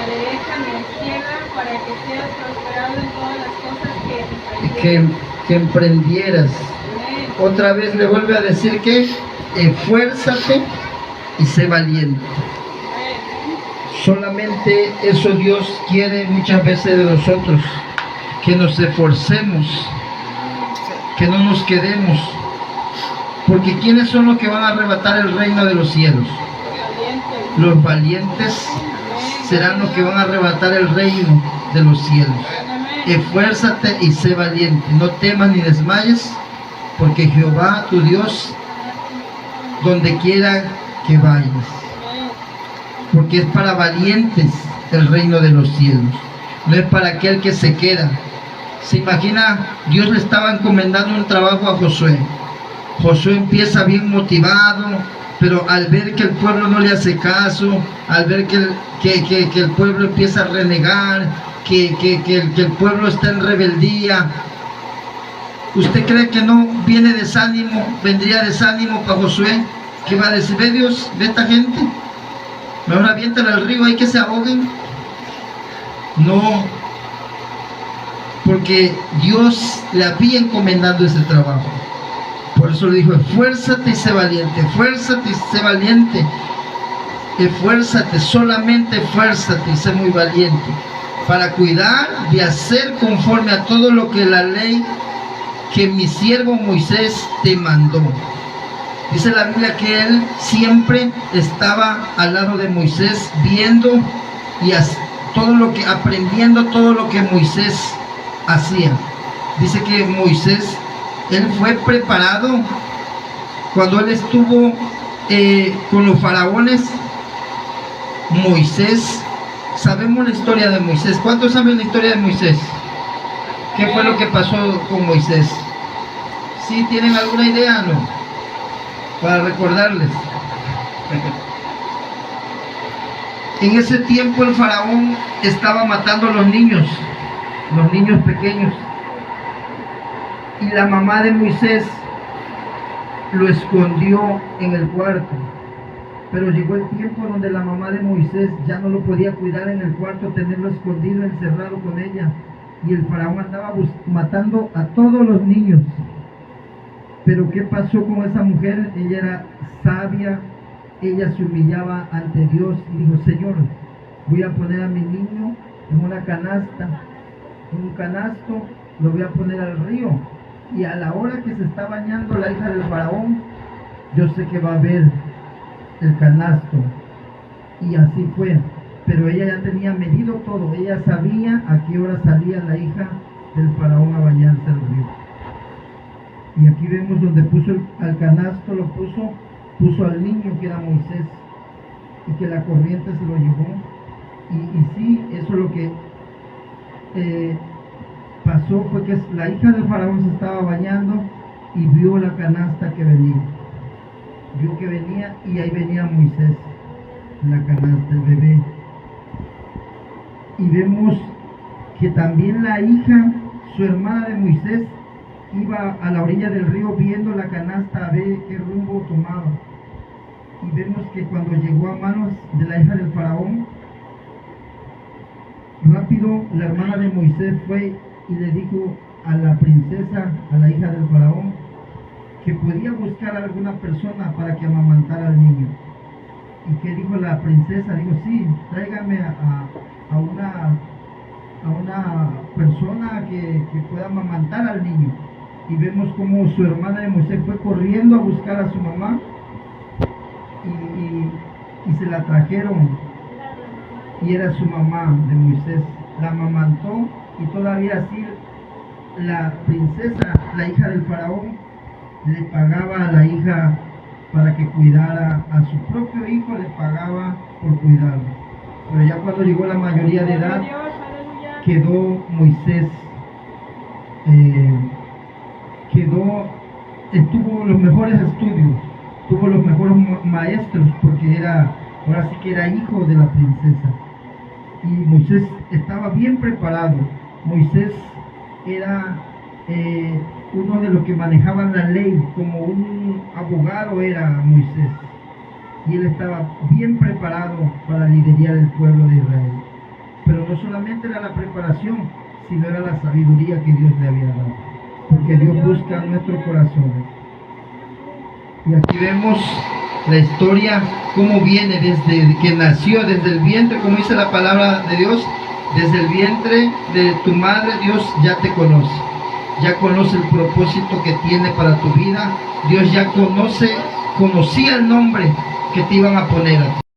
derecha ni a la izquierda, para que seas prosperado en todas las cosas que emprendieras. Amén. Otra vez le vuelve a decir que esfuérzate y sé valiente. Amén. Solamente eso Dios quiere muchas veces de nosotros, que nos esforcemos, que no nos quedemos. Porque ¿quiénes son los que van a arrebatar el reino de los cielos? Valiente. Los valientes serán los que van a arrebatar el reino de los cielos. Amén. Esfuérzate y sé valiente, no temas ni desmayes, porque Jehová tu Dios, donde quiera que vayas, porque es para valientes el reino de los cielos, no es para aquel que se queda. Se imagina, Dios le estaba encomendando un trabajo a Josué. Josué empieza bien motivado, pero al ver que el pueblo no le hace caso, al ver que el pueblo empieza a renegar, que el pueblo está en rebeldía, ¿usted cree que no viene desánimo, vendría desánimo para Josué? Que va a decir, ve Dios, ve esta gente, mejor aviéntala al río, hay que se ahoguen. No, porque Dios le había encomendado ese trabajo. Por eso le dijo, esfuérzate y sé valiente, esfuérzate y sé valiente, esfuérzate, solamente esfuérzate y sé muy valiente, para cuidar de hacer conforme a todo lo que la ley que mi siervo Moisés te mandó. Dice la Biblia que él siempre estaba al lado de Moisés, viendo y aprendiendo todo lo que Moisés hacía. Dice que Moisés, él fue preparado cuando él estuvo con los faraones. Moisés, sabemos la historia de Moisés. ¿Cuántos saben la historia de Moisés? ¿Qué fue lo que pasó con Moisés? ¿Sí tienen alguna idea? No, para recordarles. En ese tiempo el faraón estaba matando a los niños pequeños, y la mamá de Moisés lo escondió en el cuarto. Pero llegó el tiempo donde la mamá de Moisés ya no lo podía cuidar en el cuarto, tenerlo escondido, encerrado con ella, y el faraón andaba matando a todos los niños. Pero ¿qué pasó con esa mujer? Ella era sabia, ella se humillaba ante Dios y dijo, Señor, voy a poner a mi niño en una canasta, en un canasto, lo voy a poner al río, y a la hora que se está bañando la hija del faraón, yo sé que va a ver el canasto. Y así fue, pero ella ya tenía medido todo, ella sabía a qué hora salía la hija del faraón a bañarse al río. Y aquí vemos donde puso al canasto, lo puso al niño que era Moisés, y que la corriente se lo llevó. Y sí, eso es lo que pasó, fue que la hija del faraón se estaba bañando y vio la canasta que venía. Vio que venía, y ahí venía Moisés en la canasta, el bebé. Y vemos que también la hija, su hermana de Moisés, iba a la orilla del río viendo la canasta a ver qué rumbo tomaba. Y vemos que cuando llegó a manos de la hija del faraón, rápido la hermana de Moisés fue y le dijo a la princesa, a la hija del faraón, que podía buscar a alguna persona para que amamantara al niño. ¿Y qué dijo la princesa? Dijo, sí, tráigame a una persona que pueda amamantar al niño. Y vemos como su hermana de Moisés fue corriendo a buscar a su mamá, y se la trajeron, y era su mamá de Moisés. La amamantó, y todavía así la princesa, la hija del faraón, le pagaba a la hija para que cuidara a su propio hijo, le pagaba por cuidarlo. Pero ya cuando llegó la mayoría de edad, quedó Moisés, tuvo los mejores estudios, tuvo los mejores maestros, porque ahora sí que era hijo de la princesa. Y Moisés estaba bien preparado. Moisés era uno de los que manejaban la ley, como un abogado era Moisés, y él estaba bien preparado para liderar el pueblo de Israel. no solamente era la preparación, sino era la sabiduría que Dios le había dado. Porque Dios busca nuestros corazones. Y aquí vemos la historia, cómo viene desde que nació, desde el vientre, como dice la palabra de Dios, desde el vientre de tu madre, Dios ya te conoce. Ya conoce el propósito que tiene para tu vida. Dios ya conocía el nombre que te iban a poner a ti.